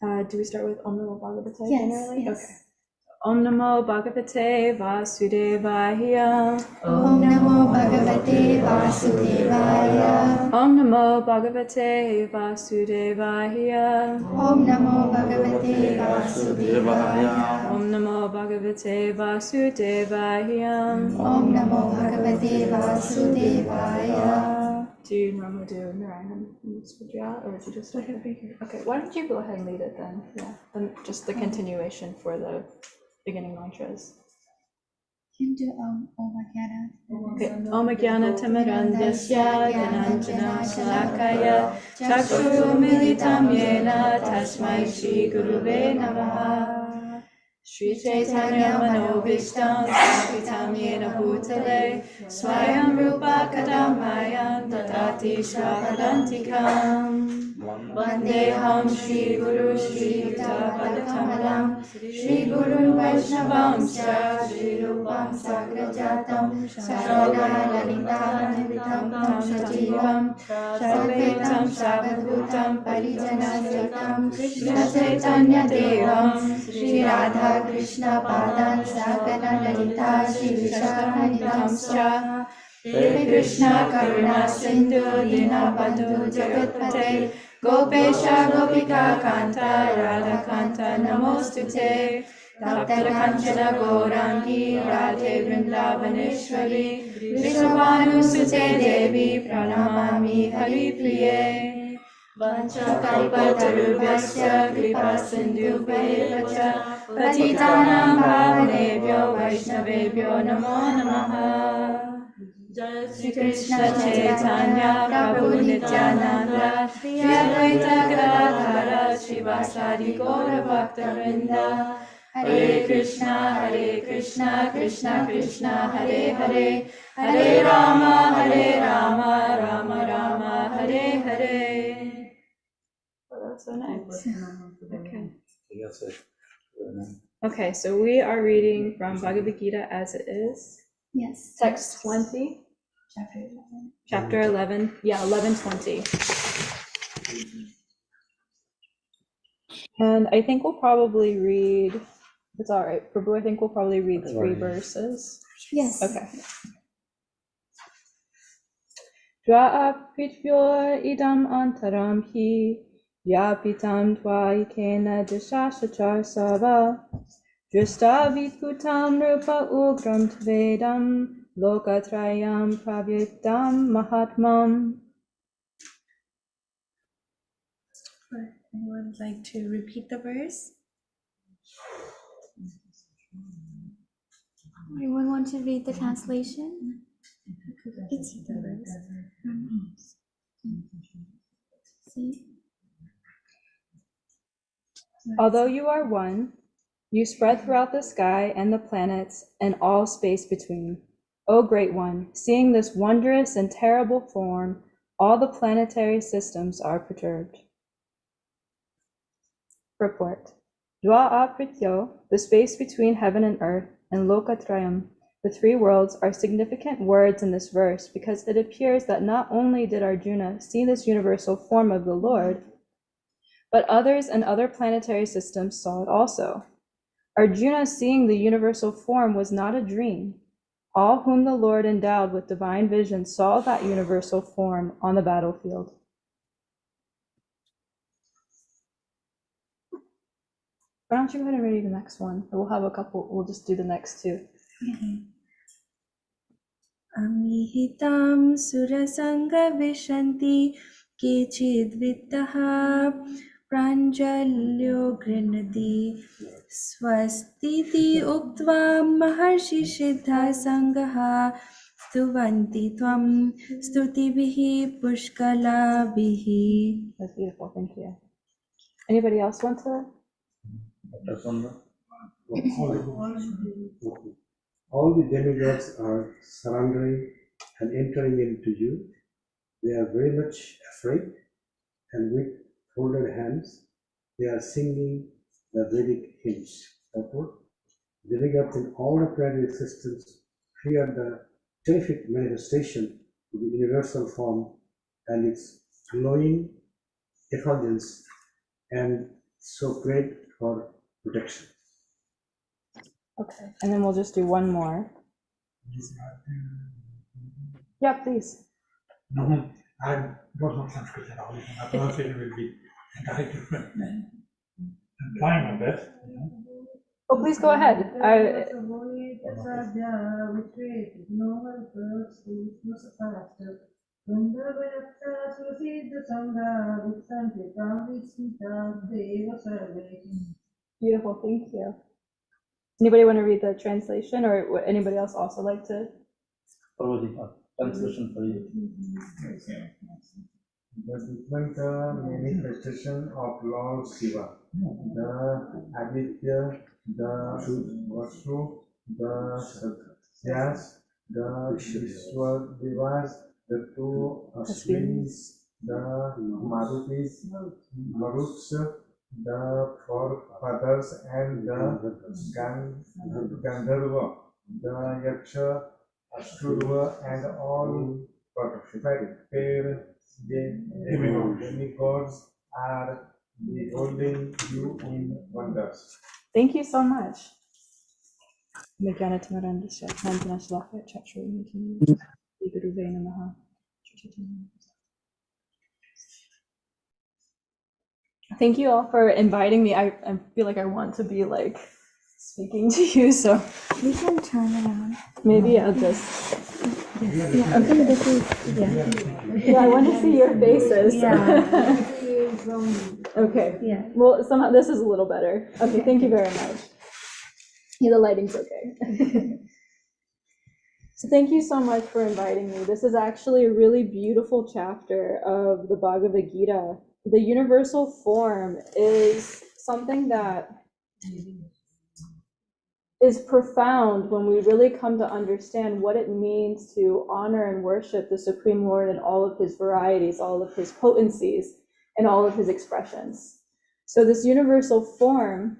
Do we start with Om Namo Bhagavate generally? Yes. Okay. Om Namo Bhagavate Vasudevaya. Om Namo Bhagavate Vasudevaya. Om Namo Bhagavate Vasudevaya. Om Namo Bhagavate Vasudevaya. Om Namo Bhagavate Vasudevaya. Om Namo Bhagavate Vasudevaya. Do you normally do Narayan Sudhya, or would you just Okay, why don't you go ahead and lead it then? Yeah, then just the continuation for the beginning mantras. Can do Om Gyana. Okay. Om Gyana Tamarandasya Gyananjana Shalakaya Chakshurumilitam Yena Tasmai Shri Guruve Namaha. Shri Chaitanya Manobhishtam Sthapitam Yena Bhutale Swayam Rupa Kadamayan Tatati Swapadantikam. Vandeham Shri Guru Shri Yuta Padakamalam Shri Guru Vaishnavamscha Shri Rupam Sagrajatam Sarana Lalitam Tam Sajivam Sarvetam Savadhutam Parijana Satam Krishna Chaitanya Devam Shri Radha Krishna Padan Sakana Lalita Shri Vishakanitamscha Hare Krishna Karuna Sindhu Dinabandhu Jagatpate Gopesha Gopika Kanta Radha Kanta Namostute Tapta Kanchana Gaurangi Radhe Vrindavaneshwari Vrishabhanusute Devi Pranamami Hari Priye Vanchakalpatarubhyasya Kripa Sindhubheva Patitanam Bhavanebhyo Vaishnavebhyo Namo Namaha. Shri Krishna Chaitanya Prabhu Nityananda Shri Advaita Gadadhara Shivasadi Gaura Bhakta-vrinda Hare Krishna Krishna Krishna Hare Hare Hare Rama Rama Rama Hare Hare. Oh, that's so nice. Okay. Okay, so we are reading from Bhagavad Gita as it is. Yes. Text 20. Chapter 11. Chapter 11. Yeah, 11:20. And I think we'll probably read, it's all right, Prabhu, I think we'll probably read 3 verses. Yes. Okay. Dva'a prithvyor idam antaram hi vyapitam dvaikena dashashachar sava drishta vitputam rupa ugram tvedam lokatrayam pravyutam mahatmam. Anyone would like to repeat the verse? Anyone want to read the translation? It's the verse. See? Although you are one, you spread throughout the sky and the planets and all space between. O Great One, seeing this wondrous and terrible form, all the planetary systems are perturbed. Purport. Dva'a Prityo, the space between heaven and earth, and Lokatrayam, the 3 worlds, are significant words in this verse because it appears that not only did Arjuna see this universal form of the Lord, but others and other planetary systems saw it also. Arjuna seeing the universal form was not a dream. All whom the Lord endowed with divine vision saw that universal form on the battlefield. Why don't you go ahead and read the next one? We'll have a couple, we'll just do the next 2. Amihitam surasanga vishanti kechidvittaha pranjalyo grinati swastiti uktva maharshi siddha sangaha stuvanti tvam stutibihi pushkalabihi. That's beautiful, thank you. Anybody else want to? All the demigods are surrendering and entering into you. They are very much afraid, and with folded hands, they are singing the Vedic hymns. Therefore, demigods in all the planetary systems fear the terrific manifestation of the universal form and its glowing effulgence and so great for protection. Okay, and then we'll just do one more. Yeah, please. No, I don't know Sanskrit at all. My pronunciation will be entirely different. I'm trying my best. Oh, please go ahead. Beautiful, thank you. Anybody want to read the translation, or would anybody else also like to? Radhika, translation for you. The different manifestation of Lord Shiva, the Aditya, the Vasu, the Satyas, the Vishwadevas, the two Ashwins, the Maruts, the forefathers, and the Gandharva, the Yaksha, Ashurva, and all perfected demigods are beholding you in wonders. Thank you so much. Thank you all for inviting me. I feel like I want to be like speaking to you, so We can turn around. maybe I'll just. Yeah, okay, this is, yeah. Yeah, I want to see your faces. Yeah. Okay. Yeah. Well, somehow this is a little better. Okay, thank you very much. Yeah, the lighting's okay. So thank you so much for inviting me. This is actually a really beautiful chapter of the Bhagavad Gita. The universal form is something that is profound when we really come to understand what it means to honor and worship the Supreme Lord in all of his varieties, all of his potencies, and all of his expressions. So this universal form,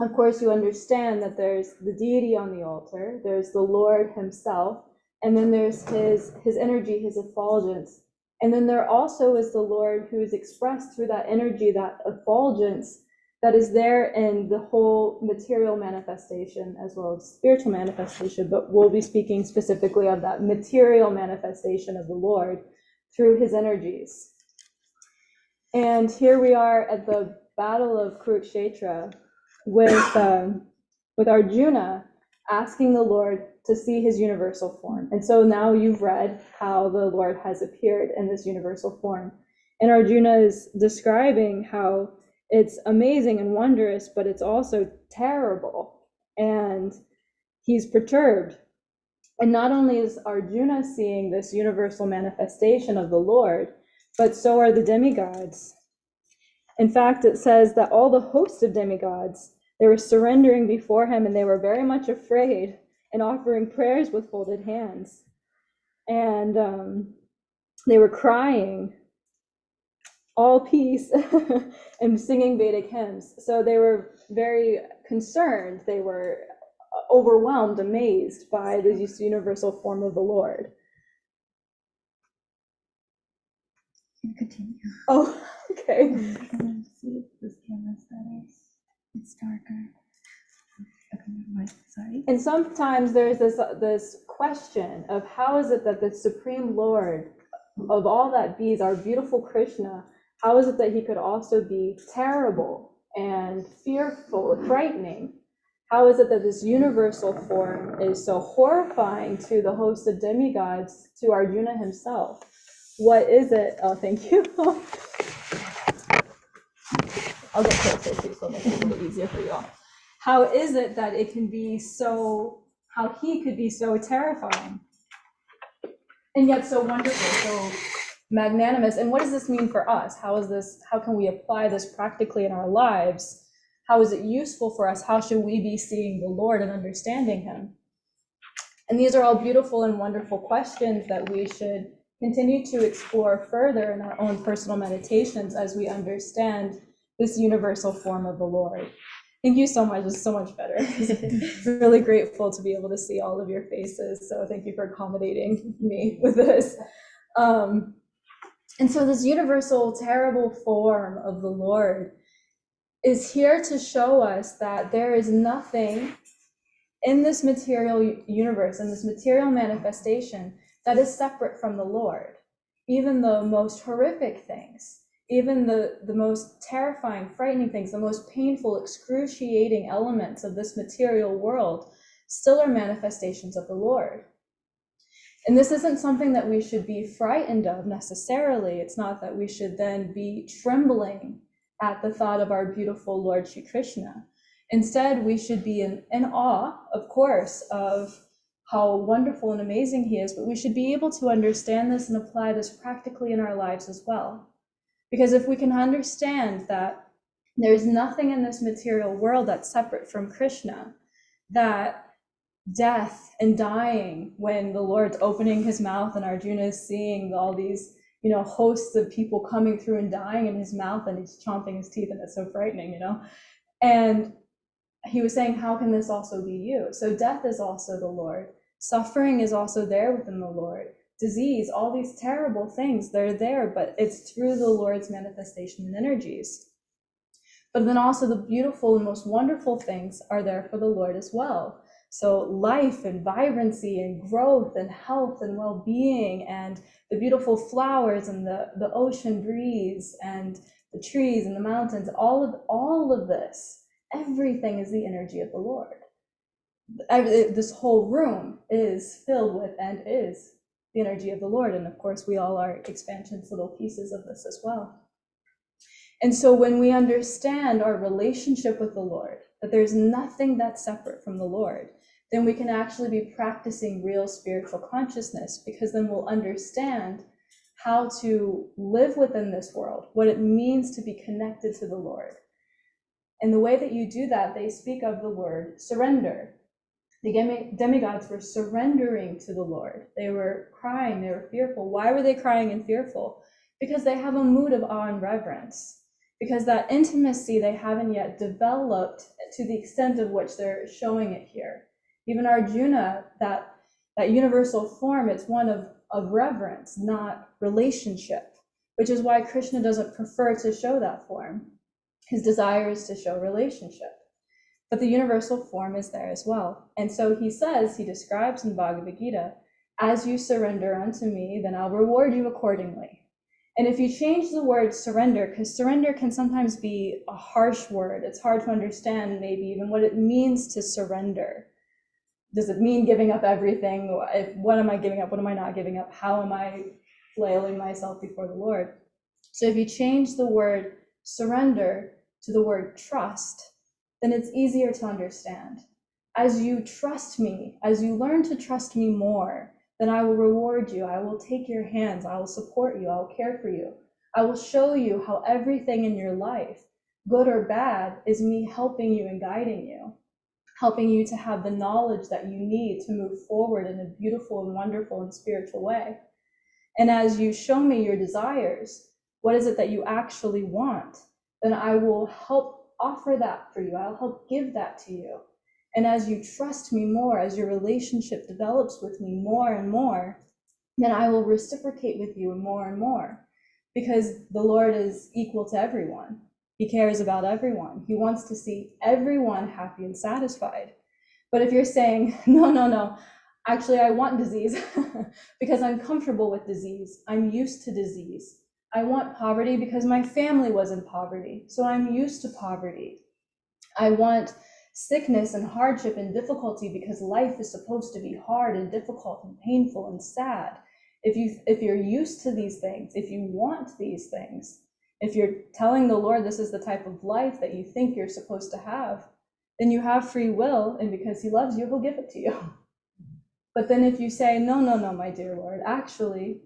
of course, you understand that there's the deity on the altar, there's the Lord himself, and then there's his energy, his effulgence. And then there also is the Lord who is expressed through that energy, that effulgence that is there in the whole material manifestation as well as spiritual manifestation, but we'll be speaking specifically of that material manifestation of the Lord through his energies. And here we are at the Battle of Kurukshetra with Arjuna asking the Lord to see his universal form. And so now you've read how the Lord has appeared in this universal form. And Arjuna is describing how it's amazing and wondrous, but it's also terrible. And he's perturbed. And not only is Arjuna seeing this universal manifestation of the Lord, but so are the demigods. In fact, it says that all the host of demigods, they were surrendering before him, and they were very much afraid and offering prayers with folded hands. And they were crying, all peace, and singing Vedic hymns. So they were very concerned. They were overwhelmed, amazed by this universal form of the Lord. Continue. Oh, okay. See if this camera's better. It's darker. Okay, never mind. Sorry. And sometimes there's this question of how is it that the Supreme Lord of all that bees, our beautiful Krishna, how is it that he could also be terrible and fearful, frightening? How is it that this universal form is so horrifying to the host of demigods, to Arjuna himself? What is it? Oh, thank you. I'll get closer too, so it'll make it a little easier for you all. How is it that it can be so, how he could be so terrifying and yet so wonderful, so magnanimous? And what does this mean for us? How can we apply this practically in our lives? How is it useful for us? How should we be seeing the Lord and understanding him? And these are all beautiful and wonderful questions that we should continue to explore further in our own personal meditations as we understand this universal form of the Lord. Thank you so much. It's so much better. I'm really grateful to be able to see all of your faces. So thank you for accommodating me with this. And so this universal terrible form of the Lord, is here to show us that there is nothing in this material universe, in this material manifestation, that is separate from the Lord. Even the most horrific things, even the most terrifying, frightening things, the most painful, excruciating elements of this material world still are manifestations of the Lord. And this isn't something that we should be frightened of necessarily. It's not that we should then be trembling at the thought of our beautiful Lord Shri Krishna. Instead, we should be in awe, of course, of how wonderful and amazing he is, but we should be able to understand this and apply this practically in our lives as well. Because if we can understand that there's nothing in this material world that's separate from Krishna, that death and dying, when the Lord's opening his mouth and Arjuna is seeing all these, hosts of people coming through and dying in his mouth, and he's chomping his teeth, and it's so frightening, And he was saying, how can this also be you? So death is also the Lord. Suffering is also there within the Lord. Disease, all these terrible things, they're there, but it's through the Lord's manifestation and energies. But then also the beautiful and most wonderful things are there for the Lord as well. So life and vibrancy and growth and health and well-being and the beautiful flowers and the ocean breeze and the trees and the mountains, all of this, everything is the energy of the Lord. This whole room is filled with and is the energy of the Lord. And of course, we all are expansions, little pieces of this as well. And so when we understand our relationship with the Lord, that there's nothing that's separate from the Lord, then we can actually be practicing real spiritual consciousness, because then we'll understand how to live within this world, what it means to be connected to the Lord. And the way that you do that, they speak of the word surrender. The demigods were surrendering to the Lord. They were crying, they were fearful. Why were they crying and fearful? Because they have a mood of awe and reverence. Because that intimacy they haven't yet developed to the extent of which they're showing it here. Even Arjuna, that universal form, it's one of reverence, not relationship, which is why Krishna doesn't prefer to show that form. His desire is to show relationship. But the universal form is there as well. And so he describes in Bhagavad Gita, as you surrender unto me, then I'll reward you accordingly. And if you change the word surrender, because surrender can sometimes be a harsh word, it's hard to understand maybe even what it means to surrender. Does it mean giving up everything? What am I giving up? What am I not giving up? How am I flailing myself before the Lord? So if you change the word surrender to the word trust, then it's easier to understand. As you trust me, as you learn to trust me more, then I will reward you. I will take your hands. I will support you. I will care for you. I will show you how everything in your life, good or bad, is me helping you and guiding you, helping you to have the knowledge that you need to move forward in a beautiful and wonderful and spiritual way. And as you show me your desires, what is it that you actually want, then I will help offer that for you. I'll help give that to you. And as you trust me more, as your relationship develops with me more and more, then I will reciprocate with you more and more, because the Lord is equal to everyone. He cares about everyone. He wants to see everyone happy and satisfied. But if you're saying, no, actually I want disease because I'm comfortable with disease. I'm used to disease. I want poverty because my family was in poverty, so I'm used to poverty. I want sickness and hardship and difficulty because life is supposed to be hard and difficult and painful and sad. If you're used to these things, if you want these things, if you're telling the Lord this is the type of life that you think you're supposed to have, then you have free will, and because he loves you, he'll give it to you. But then if you say, no, my dear Lord, actually,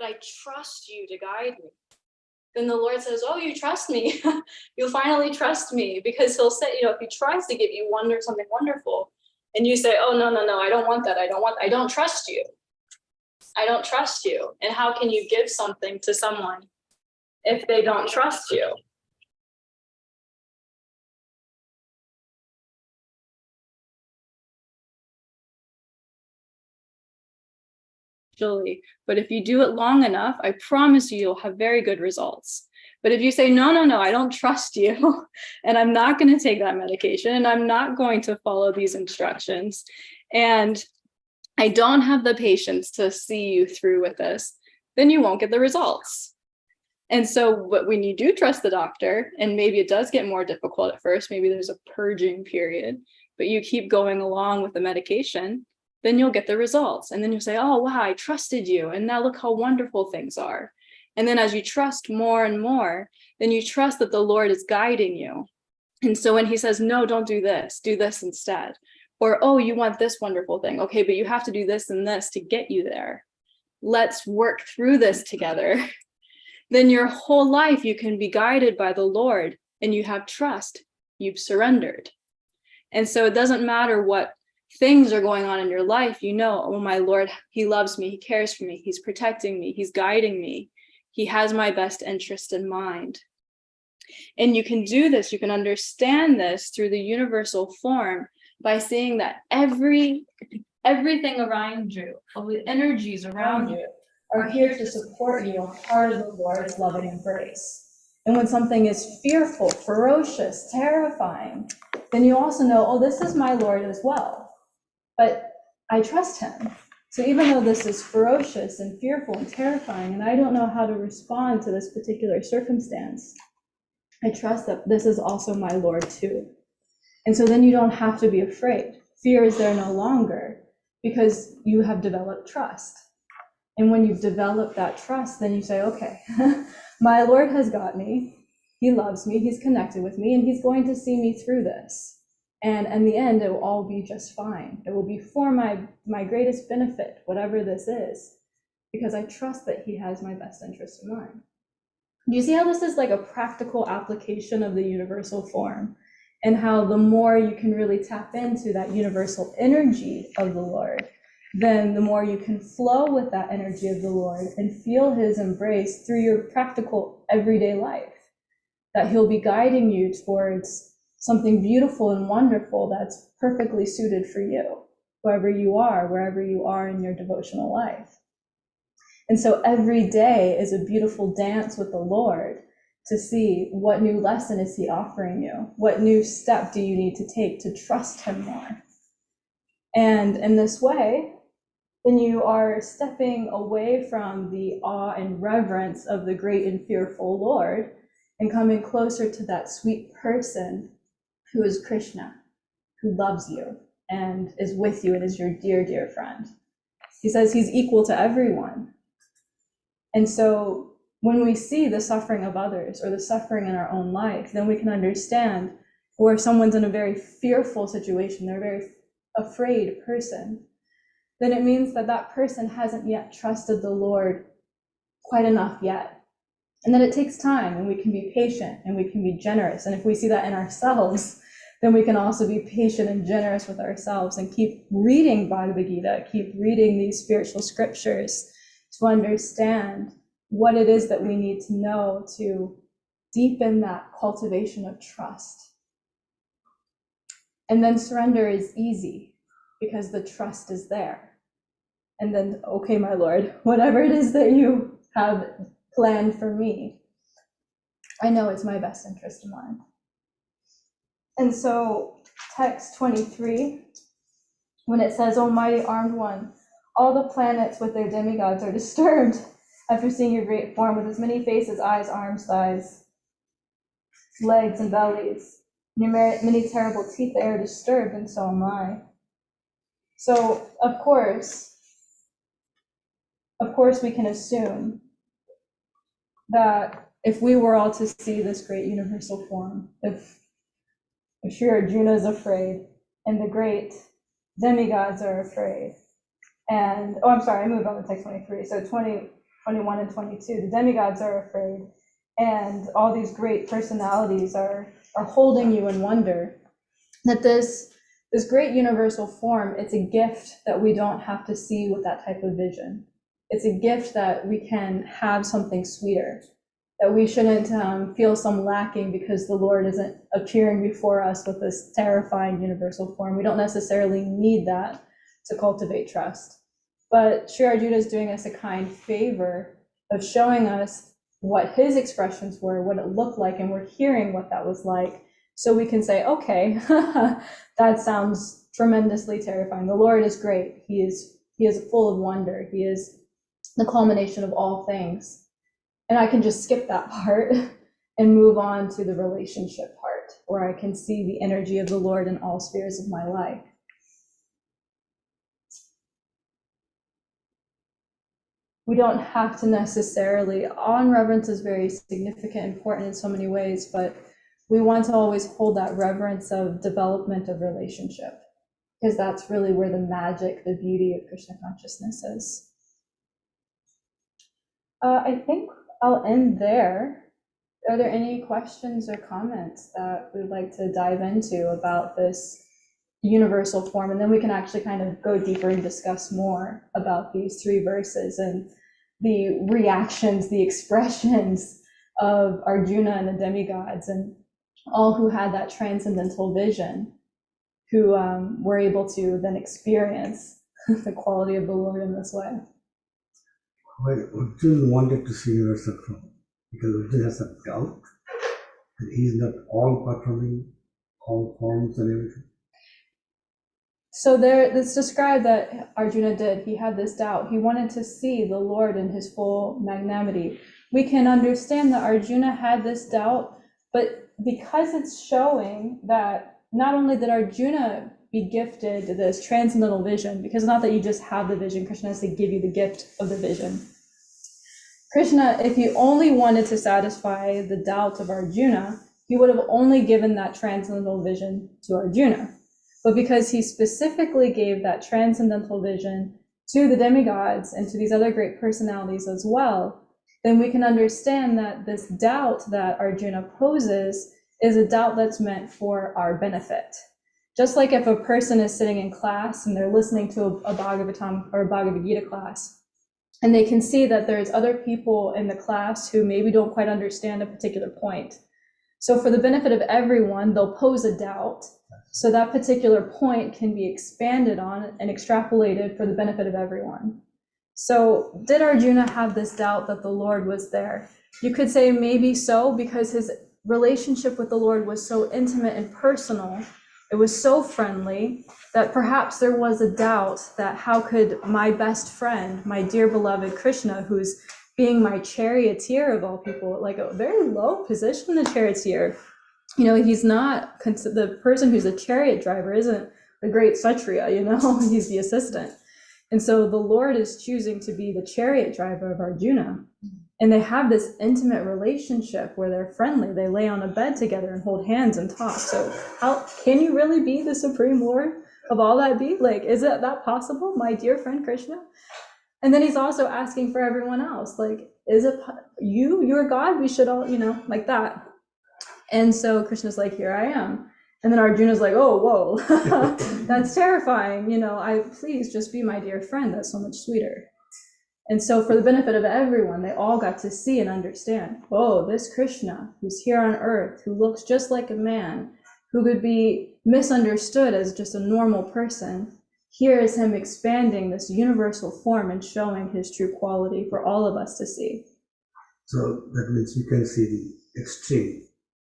I trust you to guide me. Then the Lord says, oh, you trust me. You'll finally trust me, because he'll say, if he tries to give you something wonderful, and you say, oh, no, I don't want that. I don't trust you. I don't trust you. And how can you give something to someone if they don't trust you? But if you do it long enough, I promise you, you'll have very good results. But if you say, no, no, no, I don't trust you, and I'm not going to take that medication, and I'm not going to follow these instructions, and I don't have the patience to see you through with this, then you won't get the results. And so when you do trust the doctor, and maybe it does get more difficult at first, maybe there's a purging period, but you keep going along with the medication, then you'll get the results. And then you'll say, oh, wow, I trusted you. And now look how wonderful things are. And then as you trust more and more, then you trust that the Lord is guiding you. And so when he says, no, don't do this instead. Or, oh, you want this wonderful thing. Okay, but you have to do this and this to get you there. Let's work through this together. Then your whole life you can be guided by the Lord, and you have trust. You've surrendered. And so it doesn't matter what things are going on in your life, you know, oh, my Lord, he loves me, he cares for me, he's protecting me, he's guiding me, he has my best interest in mind. And you can do this, you can understand this through the universal form by seeing that everything around you, all the energies around you, are here to support you, a part of the Lord's loving embrace. And when something is fearful, ferocious, terrifying, then you also know, oh, this is my Lord as well. But I trust him. So even though this is ferocious and fearful and terrifying, and I don't know how to respond to this particular circumstance, I trust that this is also my Lord too. And so then you don't have to be afraid. Fear is there no longer because you have developed trust. And when you've developed that trust, then you say, okay, my Lord has got me. He loves me. He's connected with me, and he's going to see me through this. And in the end, it will all be just fine. It will be for my greatest benefit, whatever this is, because I trust that he has my best interest in mind. Do you see how this is like a practical application of the universal form, and how the more you can really tap into that universal energy of the Lord, then the more you can flow with that energy of the Lord and feel his embrace through your practical everyday life, that he'll be guiding you towards something beautiful and wonderful that's perfectly suited for you, wherever you are in your devotional life. And so every day is a beautiful dance with the Lord to see what new lesson is he offering you? What new step do you need to take to trust him more? And in this way, then you are stepping away from the awe and reverence of the great and fearful Lord and coming closer to that sweet person who is Krishna, who loves you and is with you and is your dear, dear friend. He says he's equal to everyone. And so when we see the suffering of others or the suffering in our own life, then we can understand where someone's in a very fearful situation, they're a very afraid person, then it means that that person hasn't yet trusted the Lord quite enough yet. And that it takes time, and we can be patient and we can be generous. And if we see that in ourselves, then we can also be patient and generous with ourselves and keep reading Bhagavad Gita, keep reading these spiritual scriptures to understand what it is that we need to know to deepen that cultivation of trust. And then surrender is easy because the trust is there. And then, okay, my Lord, whatever it is that you have planned for me, I know it's my best interest in mind. And so text 23, when it says, "O mighty armed one, all the planets with their demigods are disturbed after seeing your great form with as many faces, eyes, arms, thighs, legs, and bellies. Your many terrible teeth, they are disturbed, and so am I." So, of course, we can assume that if we were all to see this great universal form, if Sri Arjuna is afraid, and the great demigods are afraid, and, oh, I'm sorry, I moved on to text 23, so 20, 21, and 22, the demigods are afraid, and all these great personalities are holding you in wonder, that this great universal form, it's a gift that we don't have to see with that type of vision. it's a gift that we can have something sweeter, that we shouldn't feel some lacking because the Lord isn't appearing before us with this terrifying universal form. We don't necessarily need that to cultivate trust. But Sri Arjuna is doing us a kind favor of showing us what his expressions were, what it looked like, and we're hearing what that was like. So we can say, okay, that sounds tremendously terrifying. The Lord is great. He is full of wonder. He is the culmination of all things. And I can just skip that part and move on to the relationship part, where I can see the energy of the Lord in all spheres of my life. We don't have to necessarily, awe and reverence is very significant, important in so many ways, but we want to always hold that reverence of development of relationship, because that's really where the magic, the beauty of Krishna consciousness is. I think I'll end there. Are there any questions or comments that we'd like to dive into about this universal form? And then we can actually kind of go deeper and discuss more about these 3 verses and the reactions, the expressions of Arjuna and the demigods and all who had that transcendental vision, who were able to then experience the quality of the Lord in this way. Well, Arjuna wanted to see universal form because Arjuna has a doubt that he is not all performing all forms and everything. So there, it's described that Arjuna did. He had this doubt. He wanted to see the Lord in his full magnanimity. We can understand that Arjuna had this doubt, but because it's showing that not only did Arjuna be gifted this transcendental vision, because not that you just have the vision, Krishna has to give you the gift of the vision. Krishna, if he only wanted to satisfy the doubt of Arjuna, he would have only given that transcendental vision to Arjuna. But because he specifically gave that transcendental vision to the demigods and to these other great personalities as well, then we can understand that this doubt that Arjuna poses is a doubt that's meant for our benefit. Just like if a person is sitting in class and they're listening to a Bhagavatam or a Bhagavad Gita class, and they can see that there's other people in the class who maybe don't quite understand a particular point. So for the benefit of everyone, they'll pose a doubt, so that particular point can be expanded on and extrapolated for the benefit of everyone. So did Arjuna have this doubt that the Lord was there? You could say maybe so, because his relationship with the Lord was so intimate and personal, it was so friendly, that perhaps there was a doubt that how could my best friend, my dear beloved Krishna, who's being my charioteer of all people, like a very low position, the charioteer, you know, he's not, the person who's a chariot driver isn't the great Satriya, you know, he's the assistant. And so the Lord is choosing to be the chariot driver of Arjuna. And they have this intimate relationship where they're friendly. They lay on a bed together and hold hands and talk. So how can you really be the supreme Lord of all that be? Like, is it that possible, my dear friend Krishna? And then he's also asking for everyone else, like, is it you're God? We should all, you know, like that. And so Krishna's like, here I am. And then Arjuna's like, oh, whoa, that's terrifying. You know, please just be my dear friend. That's so much sweeter. And so for the benefit of everyone, they all got to see and understand, oh, this Krishna who's here on earth, who looks just like a man, who could be misunderstood as just a normal person, here is him expanding this universal form and showing his true quality for all of us to see. So that means we can see the extreme.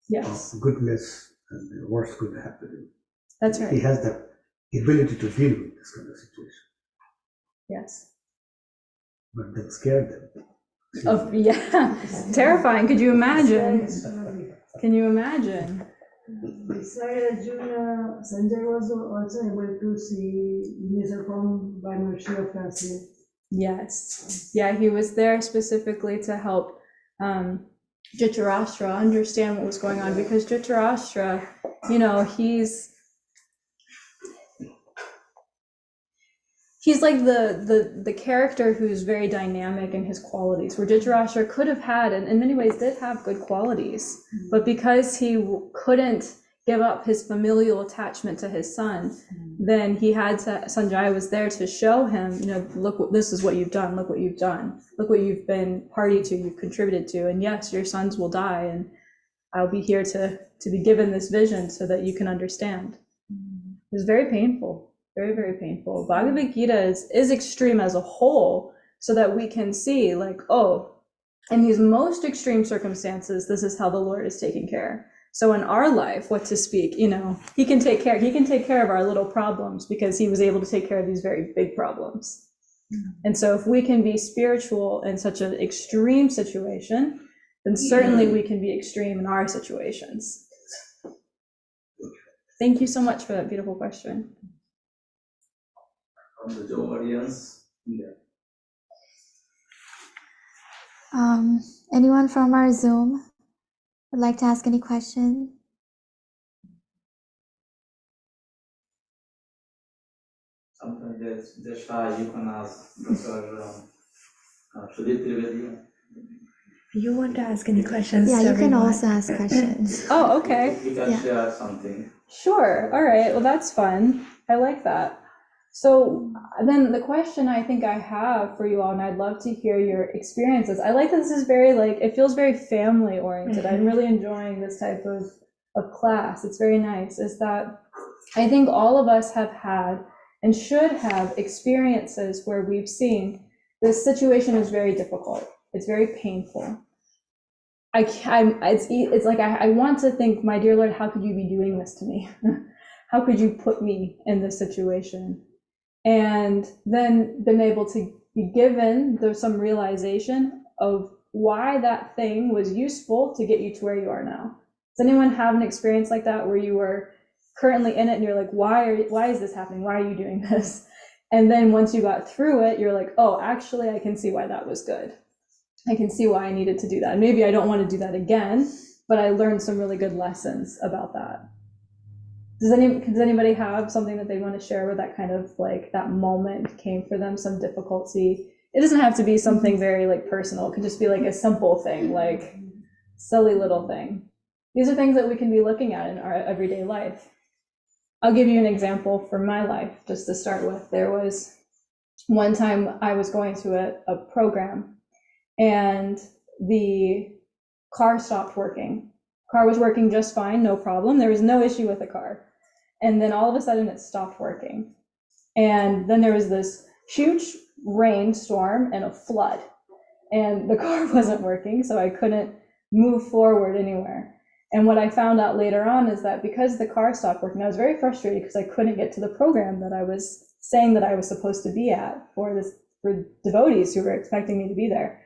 Yes. Of goodness and what's going to happen. That's right. He has that ability to deal with this kind of situation. Yes. But that scared them. Oh, yeah. Terrifying. Could you imagine? Can you imagine? Besides Arjuna, Sanjay was also able to see universal form by mercy of mercy. Yes. Yeah, he was there specifically to help Dhritarashtra understand what was going on, because Dhritarashtra, you know, he's like the character who's very dynamic in his qualities, where Dhritarashtra could have had, and in many ways did have good qualities, but because he couldn't give up his familial attachment to his son, then he had to, Sanjaya was there to show him, look, this is what you've done, look what you've done, look what you've been party to, you've contributed to, and yes, your sons will die, and I'll be here to be given this vision so that you can understand. It was very painful, very, very painful. Bhagavad Gita is extreme as a whole, so that we can see, like, oh, in these most extreme circumstances, this is how the Lord is taking care. So in our life, what to speak, he can take care of our little problems because he was able to take care of these very big problems. And so if we can be spiritual in such an extreme situation, then certainly we can be extreme in our situations. Thank you so much for that beautiful question. From the audience, yeah. Anyone from our Zoom would like to ask any question? Sometimes they're shy, you can ask Dr. Sudhir Trivedi. You want to ask any questions? Yeah, you can everyone? also ask questions. Oh, okay. You can share something. Sure. All right. Well, that's fun. I like that. So then the question I think I have for you all, and I'd love to hear your experiences. I like that this is very, it feels very family oriented. I'm really enjoying this type of class. It's very nice. Is that I think all of us have had and should have experiences where we've seen this situation is very difficult. It's very painful. It's like I want to think, my dear Lord, how could you be doing this to me? How could you put me in this situation? And then been able to be given some realization of why that thing was useful to get you to where you are now. Does anyone have an experience like that where you were currently in it and you're like, why is this happening? Why are you doing this? And then once you got through it, you're like, oh, actually, I can see why that was good. I can see why I needed to do that. Maybe I don't want to do that again, but I learned some really good lessons about that. Does anybody have something that they want to share where that kind of that moment came for them, some difficulty? It doesn't have to be something very personal. It could just be a simple thing, silly little thing. These are things that we can be looking at in our everyday life. I'll give you an example from my life just to start with. There was one time I was going to a program and the car stopped working. Car was working just fine, no problem. There was no issue with the car. And then all of a sudden it stopped working. And then there was this huge rainstorm and a flood. And the car wasn't working, so I couldn't move forward anywhere. And what I found out later on is that because the car stopped working, I was very frustrated because I couldn't get to the program that I was saying that I was supposed to be at for devotees who were expecting me to be there.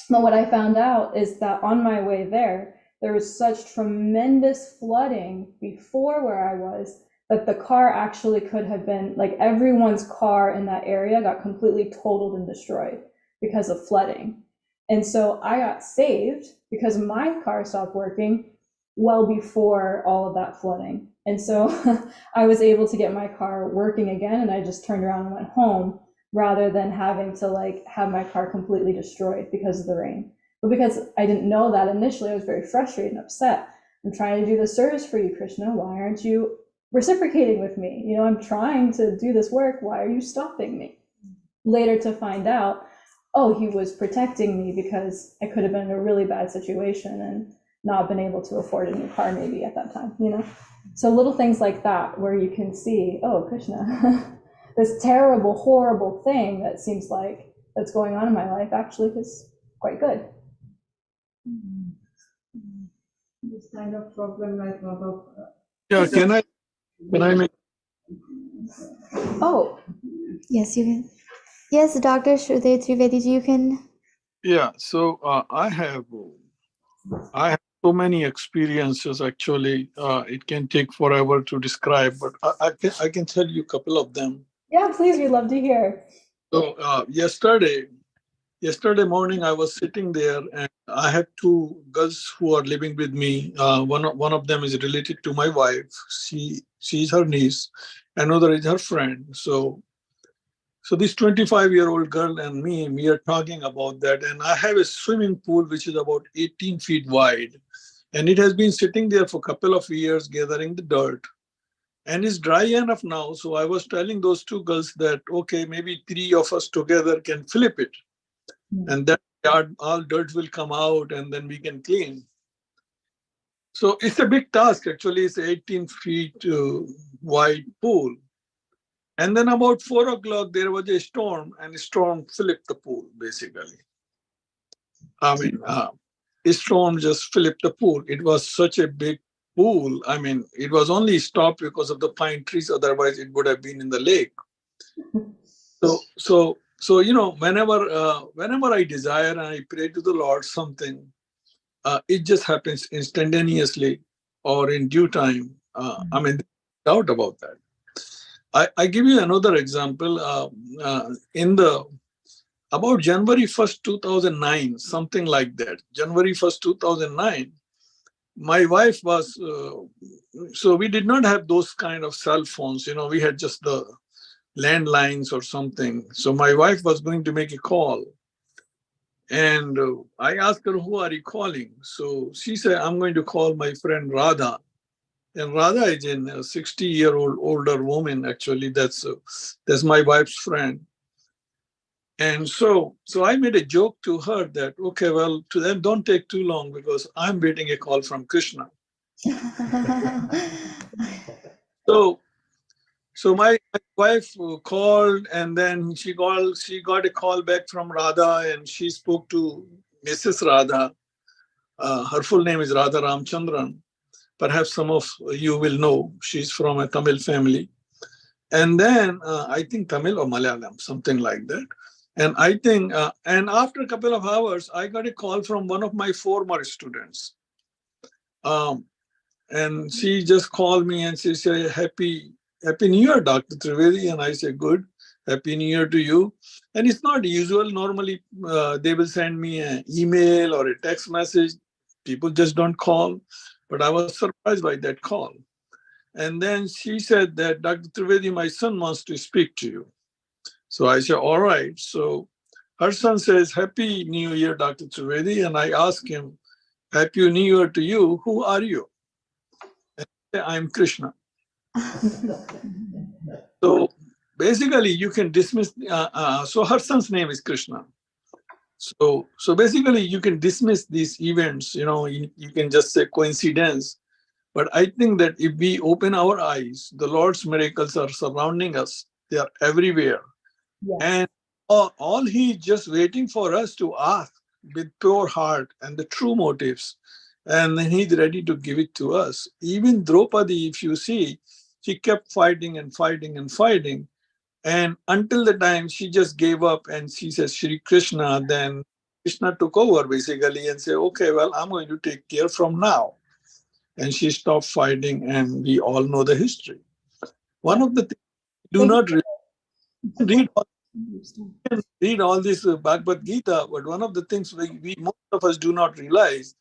But what I found out is that on my way there was such tremendous flooding before where I was that the car actually could have been, everyone's car in that area got completely totaled and destroyed because of flooding. And so I got saved because my car stopped working well before all of that flooding. And so I was able to get my car working again, and I just turned around and went home rather than having to have my car completely destroyed because of the rain. But because I didn't know that initially, I was very frustrated and upset. I'm trying to do the service for you, Krishna. Why aren't you reciprocating with me? I'm trying to do this work. Why are you stopping me? Later to find out, oh, he was protecting me because I could have been in a really bad situation and not been able to afford a new car maybe at that time, So little things like that where you can see, oh, Krishna, this terrible, horrible thing that seems like that's going on in my life actually is quite good. This kind of problem like Yeah, can I make? Oh, Yes, you can. Yes, Dr. Sudhir Trivedi, you can. Yeah, so I have so many experiences actually. It can take forever to describe, but I can tell you a couple of them. yeah, please, we'd love to hear. So yesterday morning I was sitting there and I had two girls who are living with me. One of them is related to my wife. She's her niece. Another is her friend. So this 25-year-old girl and me, we are talking about that. And I have a swimming pool which is about 18 feet wide. And it has been sitting there for a couple of years gathering the dirt. and it's dry enough now. So I was telling those two girls that, okay, maybe 3 of us together can flip it. And then all dirt will come out and then we can clean. So it's a big task. Actually, it's 18 feet wide pool. And then about 4 o'clock, there was a storm, and the storm flipped the pool, basically. I mean, a storm just flipped the pool. It was such a big pool. I mean, it was only stopped because of the pine trees. Otherwise, it would have been in the lake. So you know, whenever I desire and I pray to the Lord something, it just happens instantaneously or in due time. I mean, no doubt about that. I give you another example. In the about January 1st, 2009, something like that. January 1st, 2009, my wife was, so we did not have those kind of cell phones. You know, we had just the landlines or something. So my wife was going to make a call. And I asked her, who are you calling? So she said, I'm going to call my friend Radha. And Radha is a 60-year-old older woman, actually. That's my wife's friend. And so I made a joke to her that, okay, well, to them, don't take too long because I'm waiting a call from Krishna. So my wife called, and then she got a call back from Radha, and she spoke to Mrs. Radha. Her full name is Radha Ramchandran. Perhaps some of you will know. She's from a Tamil family. And then I think Tamil or Malayalam, something like that. And I think, and after a couple of hours, I got a call from one of my former students. And she just called me and she said, Happy New Year, Dr. Trivedi. And I said, good. Happy New Year to you. And it's not usual. Normally, they will send me an email or a text message. People just don't call. But I was surprised by that call. And then she said that, Dr. Trivedi, my son wants to speak to you. So I said, all right. So her son says, Happy New Year, Dr. Trivedi. And I asked him, Happy New Year to you. Who are you? And he said, I'm Krishna. So basically, you can dismiss. So her son's name is Krishna. So basically, you can dismiss these events. You know, you can just say coincidence. But I think that if we open our eyes, the Lord's miracles are surrounding us. They are everywhere. Yes. And all He's just waiting for us to ask with pure heart and the true motives. And then He's ready to give it to us. Even Draupadi, if you see, she kept fighting and fighting and fighting. And until the time she just gave up and she says, Shri Krishna, then Krishna took over basically and said, okay, well, I'm going to take care from now. And she stopped fighting, and we all know the history. One of the things do not read all this Bhagavad Gita, but one of the things most of us do not realize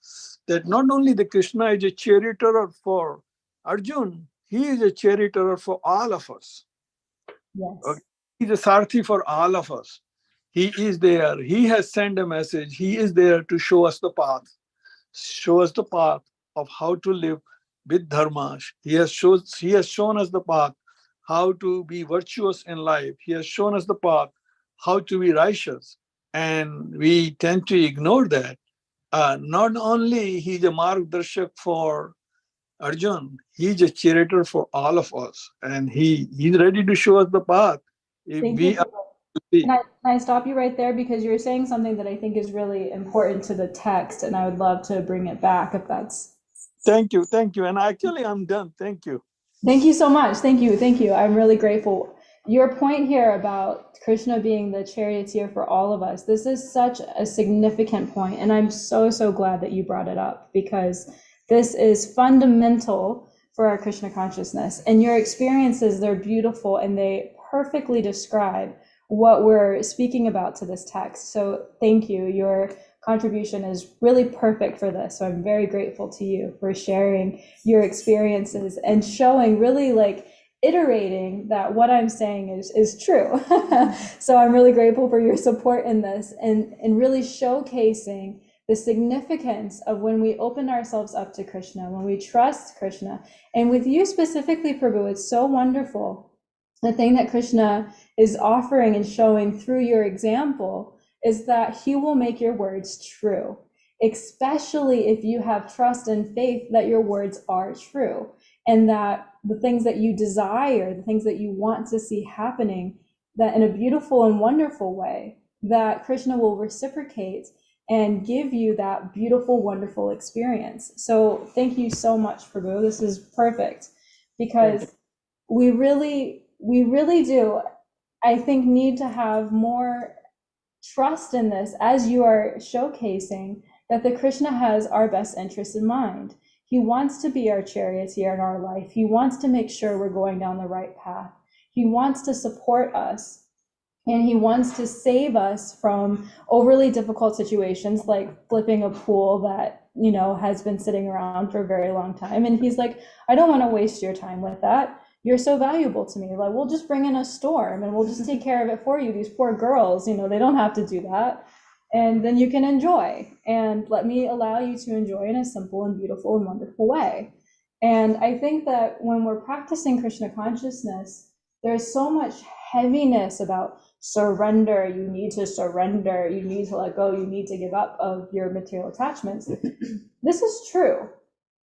that not only the Krishna is a charioteer for Arjun, he is a charioteer for all of us. Yes. Okay? He's a Sarthi for all of us. He is there. He has sent a message. He is there to show us the path of how to live with dharma. He has shown us the path how to be virtuous in life. He has shown us the path how to be righteous. And we tend to ignore that. Not only he's a margdarshak for Arjun, he's a charioteer for all of us. And he's ready to show us the path. Can I stop you right there? Because you're saying something that I think is really important to the text, and I would love to bring it back if that's... Thank you. And actually, I'm done. Thank you. Thank you so much. Thank you. I'm really grateful. Your point here about Krishna being the charioteer for all of us, this is such a significant point, and I'm so glad that you brought it up, because this is fundamental for our Krishna consciousness. And your experiences, they're beautiful, and they perfectly describe what we're speaking about to this text. So thank you. Your contribution is really perfect for this. So I'm very grateful to you for sharing your experiences and showing, really like iterating that what I'm saying is true. So I'm really grateful for your support in this, and really showcasing the significance of when we open ourselves up to Krishna, when we trust Krishna. And with you specifically, Prabhu, it's so wonderful. The thing that Krishna is offering and showing through your example is that he will make your words true, especially if you have trust and faith that your words are true, and that the things that you desire, the things that you want to see happening, that in a beautiful and wonderful way, that Krishna will reciprocate and give you that beautiful, wonderful experience. So thank you so much, Prabhu. This is perfect, because we really do, I think, need to have more trust in this, as you are showcasing, that the Krishna has our best interest in mind. He wants to be our charioteer in our life. He wants to make sure we're going down the right path. He wants to support us. And he wants to save us from overly difficult situations, like flipping a pool that, you know, has been sitting around for a very long time. And he's like, I don't want to waste your time with that. You're so valuable to me. Like, we'll just bring in a storm and we'll just take care of it for you. These poor girls, you know, they don't have to do that. And then you can enjoy, and let me allow you to enjoy in a simple and beautiful and wonderful way. And I think that when we're practicing Krishna consciousness, there's so much heaviness about surrender. You need to surrender. You need to let go. You need to give up of your material attachments. This is true.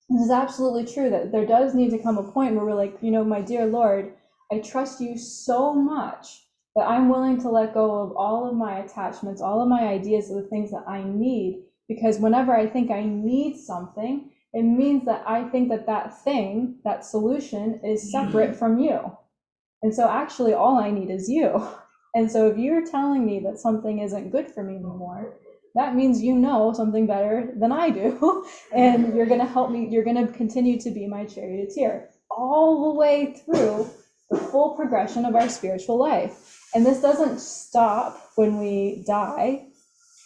This is absolutely true, that there does need to come a point where we're like, you know, my dear Lord, I trust you so much that I'm willing to let go of all of my attachments, all of my ideas of the things that I need, because whenever I think I need something, it means that I think that that thing, that solution, is separate from you. And so actually all I need is you. And so if you're telling me that something isn't good for me anymore, that means you know something better than I do. And you're going to help me. You're going to continue to be my charioteer all the way through the full progression of our spiritual life. And this doesn't stop when we die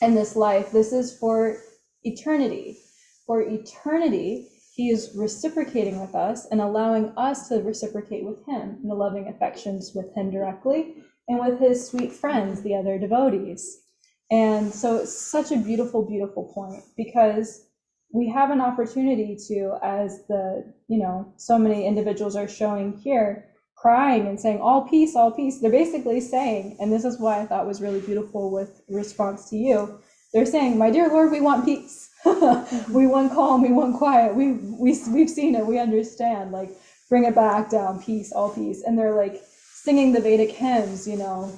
in this life. This is for eternity. For eternity, he is reciprocating with us and allowing us to reciprocate with him in the loving affections with him directly and with his sweet friends, the other devotees. And so it's such a beautiful, beautiful point, because we have an opportunity to, as the, you know, so many individuals are showing here, crying and saying, all peace, all peace. They're basically saying, and this is why I thought was really beautiful with response to you, they're saying, my dear Lord, we want peace. We want calm, we want quiet. We've seen it, we understand, like, bring it back down, peace, all peace. And they're like singing the Vedic hymns, you know,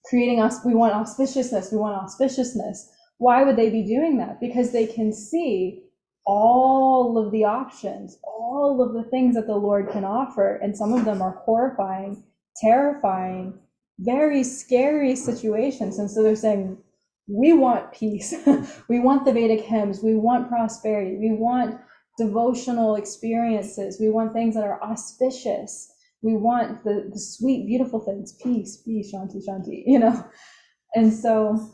creating us, we want auspiciousness, we want auspiciousness. Why would they be doing that? Because they can see all of the options, all of the things that the Lord can offer, and some of them are horrifying, terrifying, very scary situations. And so they're saying, we want peace. We want the Vedic hymns. We want prosperity. We want devotional experiences. We want things that are auspicious. We want the sweet, beautiful things, peace, peace, shanti, shanti, you know. And so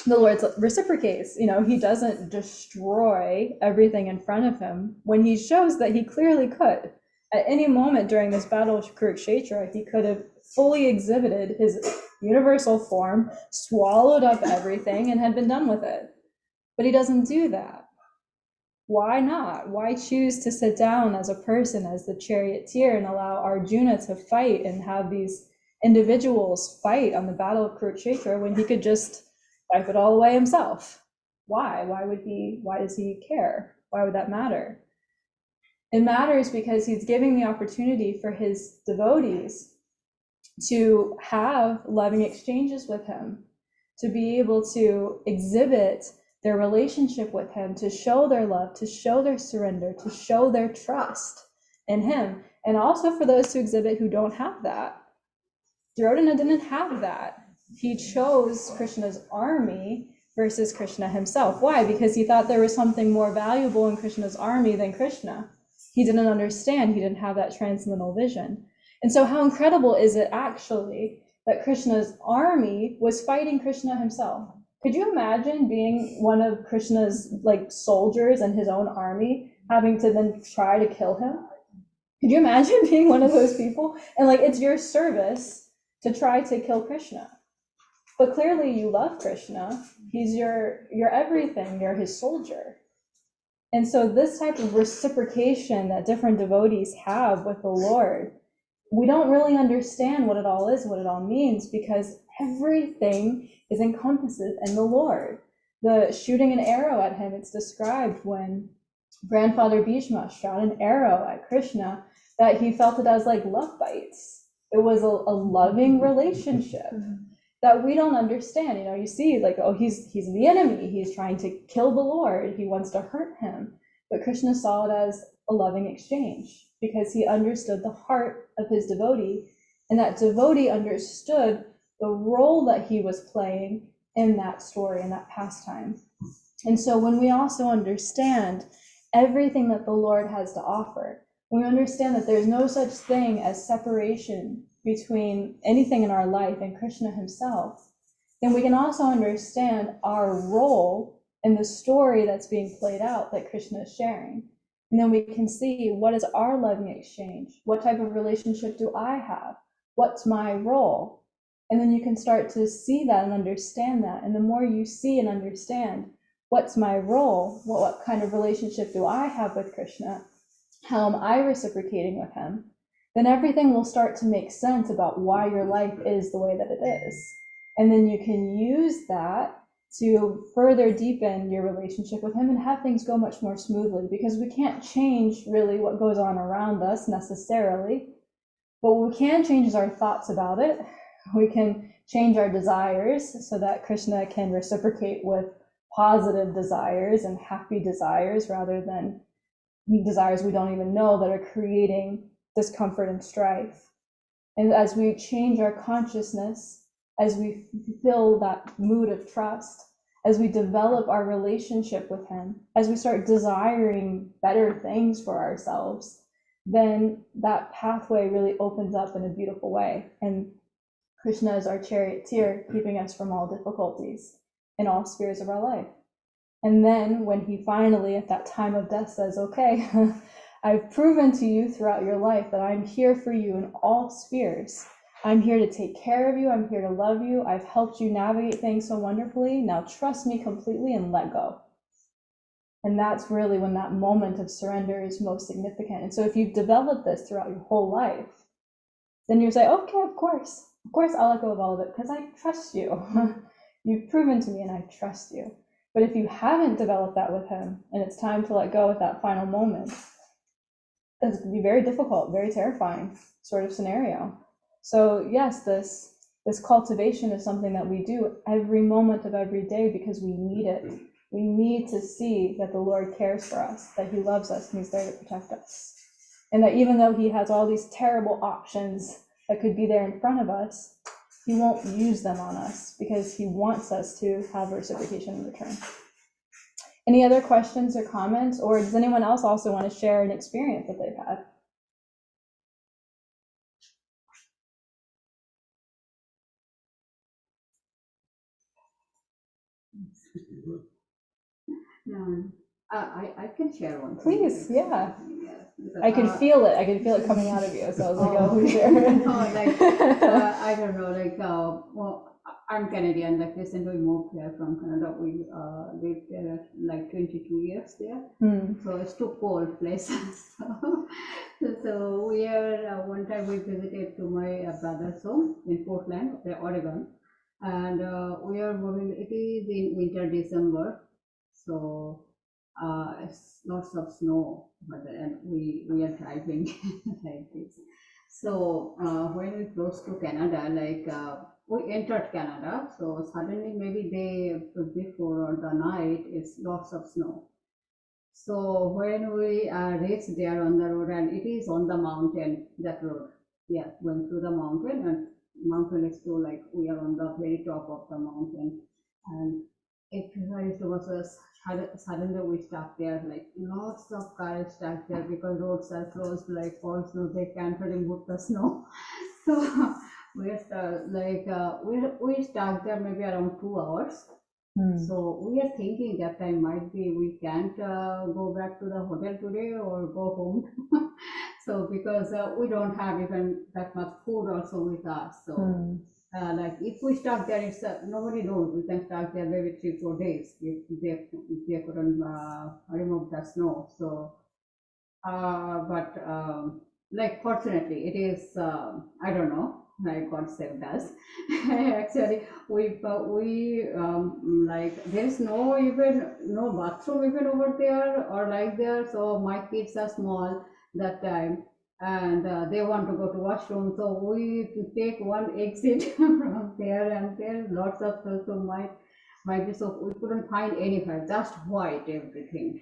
the Lord reciprocates, you know, he doesn't destroy everything in front of him when he shows that he clearly could. At any moment during this battle of Kurukshetra, he could have fully exhibited his universal form, swallowed up everything, and had been done with it. But he doesn't do that. Why not? Why choose to sit down as a person, as the charioteer, and allow Arjuna to fight and have these individuals fight on the battle of Kurukshetra when he could just wipe it all away himself? Why? Why does he care? Why would that matter? It matters because he's giving the opportunity for his devotees to have loving exchanges with him, to be able to exhibit their relationship with him, to show their love, to show their surrender, to show their trust in him. And also for those to exhibit who don't have that. Duryodhana didn't have that. He chose Krishna's army versus Krishna himself. Why? Because he thought there was something more valuable in Krishna's army than Krishna. He didn't understand. He didn't have that transcendental vision. And so how incredible is it actually that Krishna's army was fighting Krishna himself? Could you imagine being one of Krishna's like soldiers in his own army, having to then try to kill him? Could you imagine being one of those people? And like, it's your service to try to kill Krishna. But clearly you love Krishna. He's your everything. You're his soldier. And so this type of reciprocation that different devotees have with the Lord, we don't really understand what it all is, what it all means, because everything is encompassed in the Lord. The shooting an arrow at him, it's described when grandfather Bhishma shot an arrow at Krishna, that he felt it as like love bites. It was a loving relationship that we don't understand. You know, you see like, oh, he's the enemy. He's trying to kill the Lord. He wants to hurt him. But Krishna saw it as a loving exchange because he understood the heart of his devotee, and that devotee understood the role that he was playing in that story, in that pastime. And so when we also understand everything that the Lord has to offer, when we understand that there's no such thing as separation between anything in our life and Krishna himself, then we can also understand our role in the story that's being played out that Krishna is sharing. And then we can see, what is our loving exchange? What type of relationship do I have? What's my role? And then you can start to see that and understand that. And the more you see and understand, what's my role? What kind of relationship do I have with Krishna? How am I reciprocating with him? Then everything will start to make sense about why your life is the way that it is. And then you can use that to further deepen your relationship with him and have things go much more smoothly, because we can't change really what goes on around us necessarily. But what we can change is our thoughts about it. We can change our desires so that Krishna can reciprocate with positive desires and happy desires rather than desires we don't even know that are creating discomfort and strife. And as we change our consciousness, as we feel that mood of trust, as we develop our relationship with him, as we start desiring better things for ourselves, then that pathway really opens up in a beautiful way. And Krishna is our charioteer, keeping us from all difficulties in all spheres of our life. And then when he finally, at that time of death, says, okay, I've proven to you throughout your life that I'm here for you in all spheres. I'm here to take care of you. I'm here to love you. I've helped you navigate things so wonderfully. Now trust me completely and let go. And that's really when that moment of surrender is most significant. And so if you've developed this throughout your whole life, then you say, okay, of course I'll let go of all of it because I trust you. You've proven to me and I trust you. But if you haven't developed that with him and it's time to let go at that final moment, it's going to be very difficult, very terrifying sort of scenario. So yes, this cultivation is something that we do every moment of every day because we need it. We need to see that the Lord cares for us, that he loves us and he's there to protect us. And that even though he has all these terrible options that could be there in front of us, he won't use them on us because he wants us to have reciprocation in return. Any other questions or comments? Or does anyone else also want to share an experience that they've had? I can share one. Please, yeah. Because, I can feel it. I can feel it coming out of you. So I was like, oh, share. I don't know, well, I'm Canadian, like recently moved here from Canada. We lived there like 22 years there. So it's too cold place. So we are, one time we visited to my brother's home in Portland, Oregon. And we are moving, it is in winter, December. So it's lots of snow, and we are driving like this. So when we close to Canada, we entered Canada, so suddenly maybe day before or the night is lots of snow. So when we reached there on the road, and it is on the mountain, that road, yeah, went through the mountain, and mountain is too, like we are on the very top of the mountain, and it was suddenly we stopped there, like lots of cars stuck there because roads are closed, like all snow, they can't remove the snow. So we stuck there maybe around 2 hours. So we are thinking that time might be we can't go back to the hotel today or go home. So because we don't have even that much food also with us. So Like if we stuck there, it's nobody knows. We can stuck there maybe 3-4 days if they couldn't remove the snow. So, but like fortunately, it is I don't know. Like God saved us. Actually, we like there is no even no bathroom even over there or like there. So my kids are small that time, and they want to go to washroom. So we take one exit from there, and there lots of so might be so we couldn't find any fire, just white everything,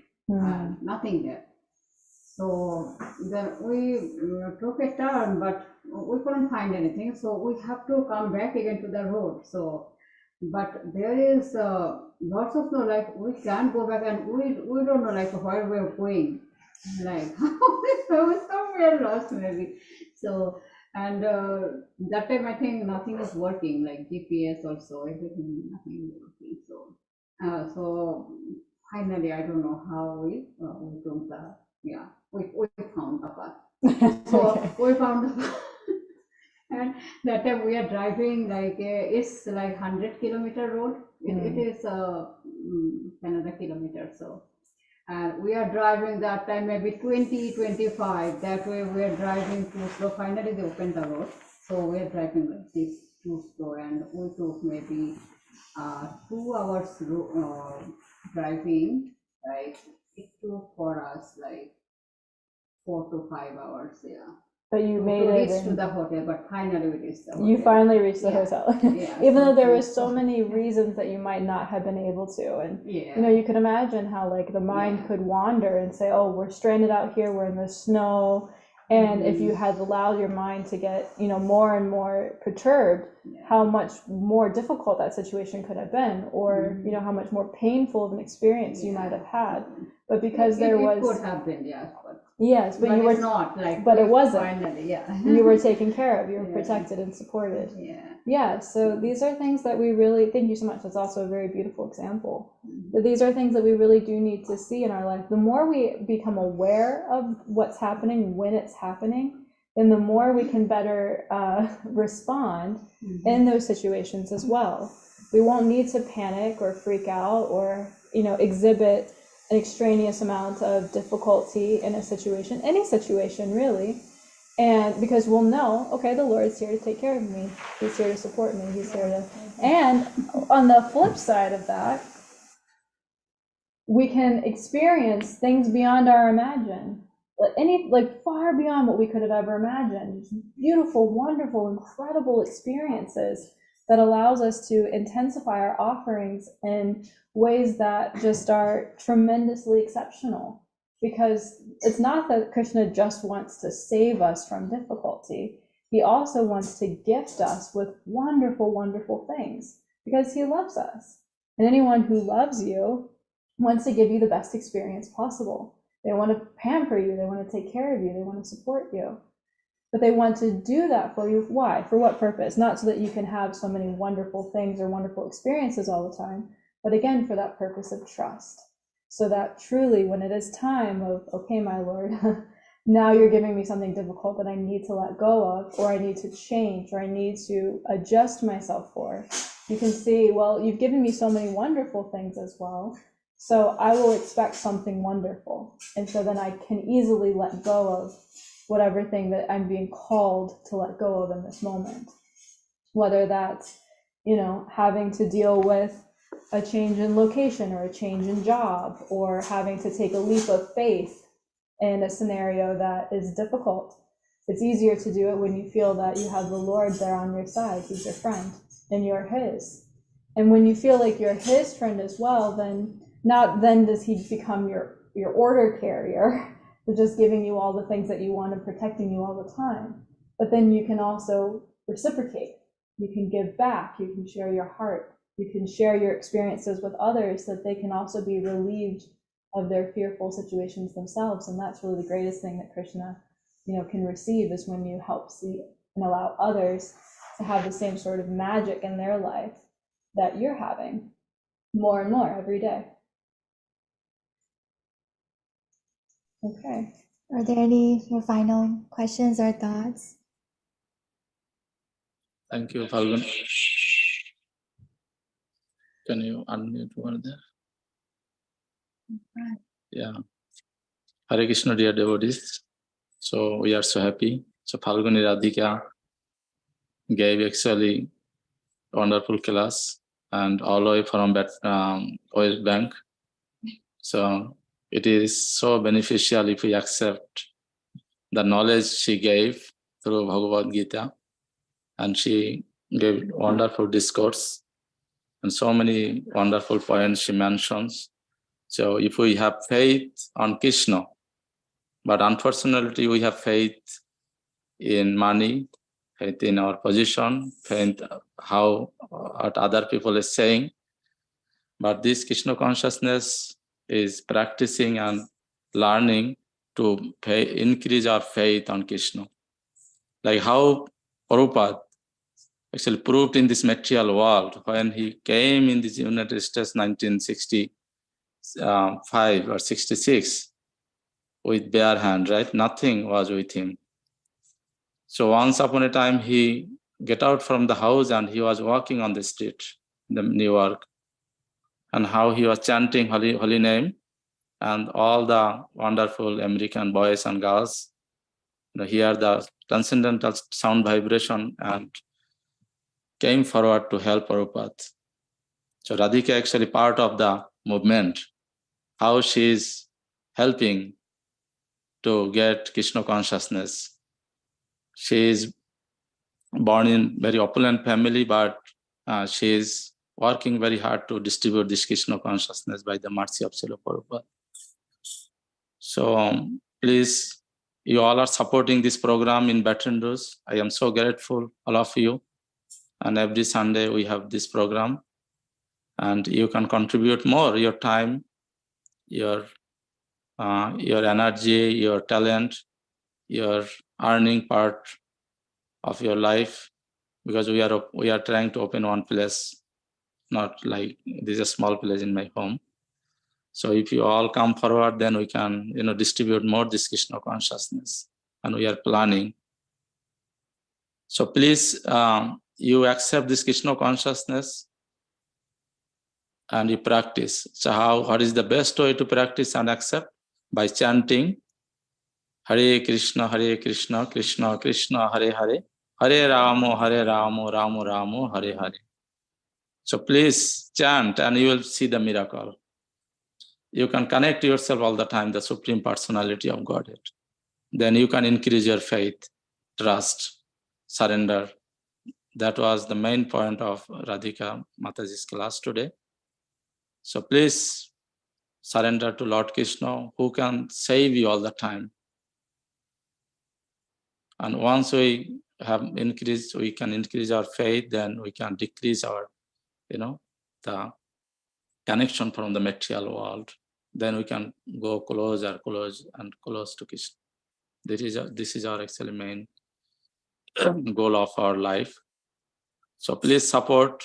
nothing there. So then we took a turn, but we couldn't find anything. So we have to come back again to the road. So, but there is lots of snow. Like we can't go back, and we don't know like where we're going. Like somewhere lost maybe. So and that time I think nothing was working. Like GPS also everything nothing was working. So so finally I don't know how we took the yeah. We found a path. So we found the path. And that time we are driving like it's like 100-kilometer road. It is another kilometer. So and we are driving that time maybe 20-25. That way we are driving too slow. Finally they opened the road. So we are driving like this too slow, and we took maybe 2 hours driving. Like it took for us like 4 to 5 hours, yeah. But you made to it. reach to the hotel, but finally we reached the hotel. You finally reached the Yeah. hotel, Yeah, even so though there were thankful. so many reasons that you might not have been able to. And Yeah. you know, you can imagine how like the mind Yeah. could wander and say, "Oh, we're stranded out here. We're in the snow." And if you had allowed your mind to get, you know, more and more perturbed, Yeah. how much more difficult that situation could have been, or you know, how much more painful of an experience you Yeah. might have had. But because there it was, could have been, yeah, yes, but you it's were, not like. but it we wasn't. Finally, yeah. You were taken care of. You were Yeah. protected and supported. Yeah. Yeah, so these are things that we really, thank you so much. That's also a very beautiful example. That these are things that we really do need to see in our life. The more we become aware of what's happening when it's happening, then the more we can better respond in those situations as well. We won't need to panic or freak out or, you know, exhibit an extraneous amount of difficulty in a situation, any situation really. And because we'll know, okay, the Lord's here to take care of me. He's here to support me. He's here to, and on the flip side of that, we can experience things beyond our imagine. Like far beyond what we could have ever imagined. Beautiful, wonderful, incredible experiences that allows us to intensify our offerings in ways that just are tremendously exceptional. Because it's not that Krishna just wants to save us from difficulty. He also wants to gift us with wonderful, wonderful things because he loves us. And anyone who loves you wants to give you the best experience possible. They want to pamper you. They want to take care of you. They want to support you. But they want to do that for you. Why? For what purpose? Not so that you can have so many wonderful things or wonderful experiences all the time, but again, for that purpose of trust. So that truly, when it is time of, okay, my Lord, now you're giving me something difficult that I need to let go of, or I need to change, or I need to adjust myself for, you can see, well, you've given me so many wonderful things as well. So I will expect something wonderful. And so then I can easily let go of whatever thing that I'm being called to let go of in this moment. Whether that's, you know, having to deal with a change in location or a change in job, or having to take a leap of faith in a scenario that is difficult. It's easier to do it when you feel that you have the Lord there on your side. He's your friend and you're his. And when you feel like you're his friend as well, then not then does he become your order carrier, just giving you all the things that you want and protecting you all the time. But then you can also reciprocate. You can give back. You can share your heart. You can share your experiences with others so that they can also be relieved of their fearful situations themselves. And that's really the greatest thing that Krishna, you know, can receive, is when you help see and allow others to have the same sort of magic in their life that you're having more and more every day. Okay. Are there any more final questions or thoughts? Thank you, Phalguni. Can you unmute over there? Yeah. Hare Krishna, dear devotees. So we are so happy. So Phalguni Radhika gave actually wonderful class and all the way from West Bank. So it is so beneficial if we accept the knowledge she gave through Bhagavad Gita, and she gave wonderful discourse and so many wonderful points she mentions. So if we have faith on Krishna, but unfortunately we have faith in money, faith in our position, faith how what other people is saying, but this Krishna consciousness is practicing and learning to increase our faith on Krishna. Like how Prabhupada actually proved in this material world when he came in the United States 1965 or 66 with bare hand, right? Nothing was with him. So once upon a time he get out from the house and he was walking on the street in New York, and how he was chanting holy name, and all the wonderful American boys and girls hear the transcendental sound vibration and came forward to help Prabhupada. So Radhika actually part of the movement, how she is helping to get Krishna consciousness. She is born in very opulent family, but she is working very hard to distribute this Krishna consciousness by the mercy of Srila Prabhupada. So please, you all are supporting this program in Baton Rouge. I am so grateful, all of you. And every Sunday we have this program. And you can contribute more, your time, your energy, your talent, your earning part of your life, because we are trying to open one place, not like this is a small place in my home. So if you all come forward, then we can distribute more this Krishna consciousness, and we are planning. So please, you accept this Krishna consciousness and you practice. So what is the best way to practice and accept? By chanting Hare Krishna, Krishna Krishna, Hare Hare, Hare Ramo, Ramo Ramo, Hare Hare. So please chant and you will see the miracle. You can connect yourself all the time, the Supreme Personality of Godhead. Then you can increase your faith, trust, surrender. That was the main point of Radhika Mataji's class today. So please surrender to Lord Krishna, who can save you all the time. And once we have increased, we can increase our faith, then we can decrease our, the connection from the material world. Then we can go close to Krishna. This is our actually main goal of our life. So please support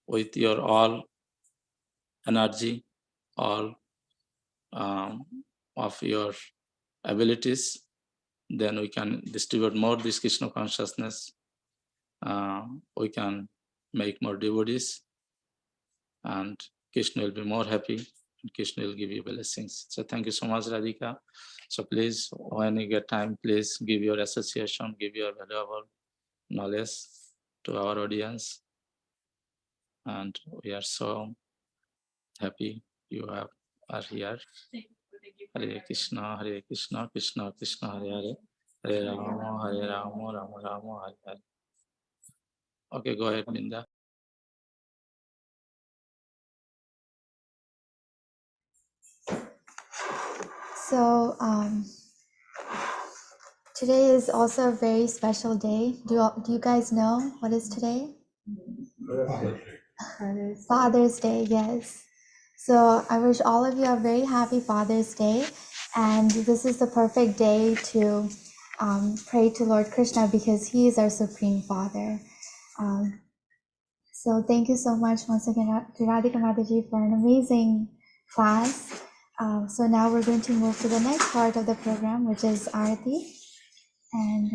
with your all energy, all of your abilities. Then we can distribute more this Krishna consciousness. We can make more devotees, and Krishna will be more happy, and Krishna will give you blessings. So thank you so much, Radhika. So please, when you get time, please give your association, give your valuable knowledge to our audience. And we are so happy you are here. Hare Krishna, Krishna Krishna, Hare Hare, Hare Rama, Rama Rama, Hare Hare. Okay, go ahead, Minda. So today is also a very special day. Do you guys know what is today? Father's Day, yes. So I wish all of you a very happy Father's Day, and this is the perfect day to pray to Lord Krishna, because he is our Supreme Father. So thank you so much once again to Radhika Mataji for an amazing class. So now we're going to move to the next part of the program, which is Aarti. And